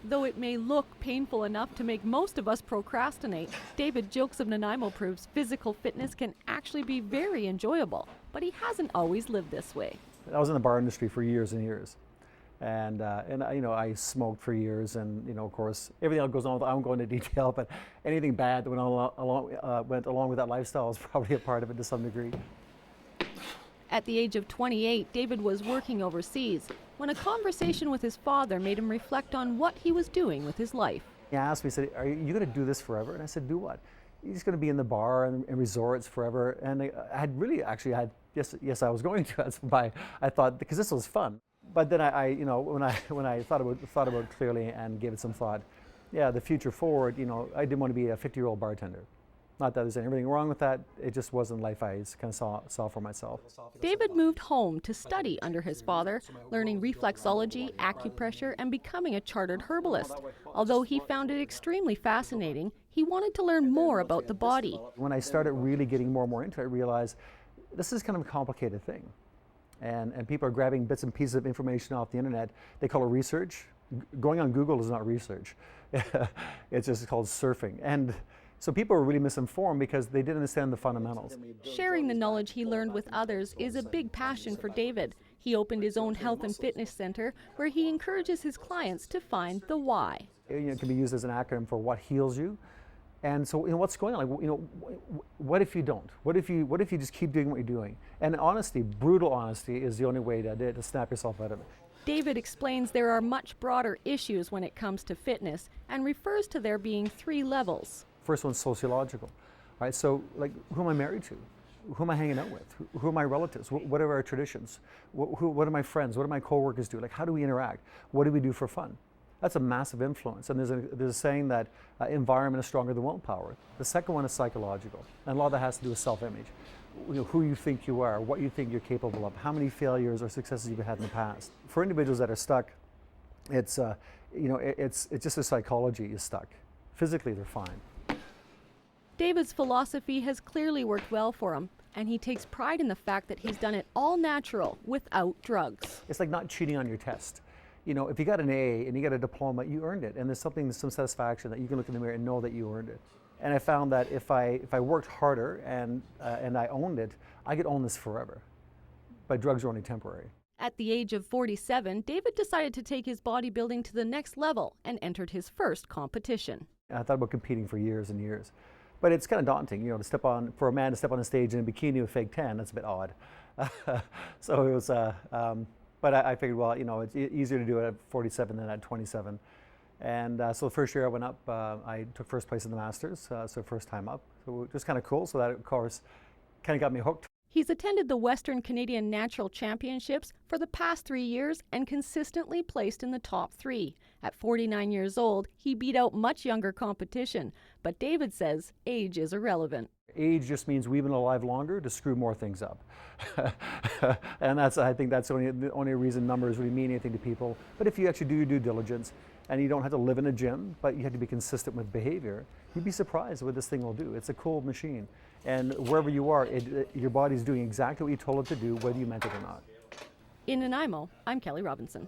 Though it may look painful enough to make most of us procrastinate, David Gilks of Nanaimo proves physical fitness can actually be very enjoyable, but he hasn't always lived this way. I was in the bar industry for years and years. And I smoked for years, and of course everything else goes on. I won't go into detail, but anything bad that went along with that lifestyle is probably a part of it to some degree. At the age of 28, David was working overseas when a conversation with his father made him reflect on what he was doing with his life. He asked me, he said, "Are you going to do this forever?" And I said, "Do what?" "You're just going to be in the bar and resorts forever." And yes, I was going to. That's why I thought, because this was fun. But then when I thought about it clearly and gave it some thought, yeah, the future forward, I didn't want to be a 50-year-old bartender. Not that there's anything wrong with that. It just wasn't life I kind of saw for myself. David moved home to study under his father, learning reflexology, acupressure, and becoming a chartered herbalist. Although he found it extremely fascinating, he wanted to learn more about the body. When I started really getting more and more into it, I realized this is kind of a complicated thing. And people are grabbing bits and pieces of information off the internet. They call it research. Going on Google is not research. It's just called surfing. And so people are really misinformed because they didn't understand the fundamentals. Sharing the knowledge he learned with others is a big passion for David. He opened his own health and fitness center where he encourages his clients to find the why. It can be used as an acronym for what heals you. And so, what's going on? What if you don't? What if you just keep doing what you're doing? And honesty, brutal honesty, is the only way to snap yourself out of it. David explains there are much broader issues when it comes to fitness and refers to there being 3 levels. First one's sociological. All right, so who am I married to? Who am I hanging out with? Who are my relatives? What are our traditions? What are my friends? What do my coworkers do? How do we interact? What do we do for fun? That's a massive influence. And there's a saying that environment is stronger than willpower. The second one is psychological. And a lot of that has to do with self-image. Who you think you are, what you think you're capable of, how many failures or successes you've had in the past. For individuals that are stuck, it's just their psychology is stuck. Physically, they're fine. David's philosophy has clearly worked well for him, and he takes pride in the fact that he's done it all natural, without drugs. It's like not cheating on your test. If you got an A and you got a diploma, you earned it, and there's some satisfaction that you can look in the mirror and know that you earned it. And I found that if I worked harder and I owned it, I could own this forever. But drugs are only temporary. At the age of 47, David decided to take his bodybuilding to the next level and entered his first competition. I thought about competing for years and years. But it's kind of daunting, for a man to step on a stage in a bikini with fake tan. That's a bit odd. So it was, but I figured, well, it's easier to do it at 47 than at 27. And so the first year I went up, I took first place in the Masters, so first time up. So it was kind of cool. So that, of course, kind of got me hooked. He's attended the Western Canadian Natural Championships for the past 3 years and consistently placed in the top 3. At 49 years old, he beat out much younger competition, but David says age is irrelevant. Age just means we've been alive longer to screw more things up. And I think that's the only reason numbers really mean anything to people. But if you actually do your due diligence, and you don't have to live in a gym, but you have to be consistent with behavior, you'd be surprised what this thing will do. It's a cool machine. And wherever you are, your body's doing exactly what you told it to do, whether you meant it or not. In Nanaimo, I'm Kelly Robinson.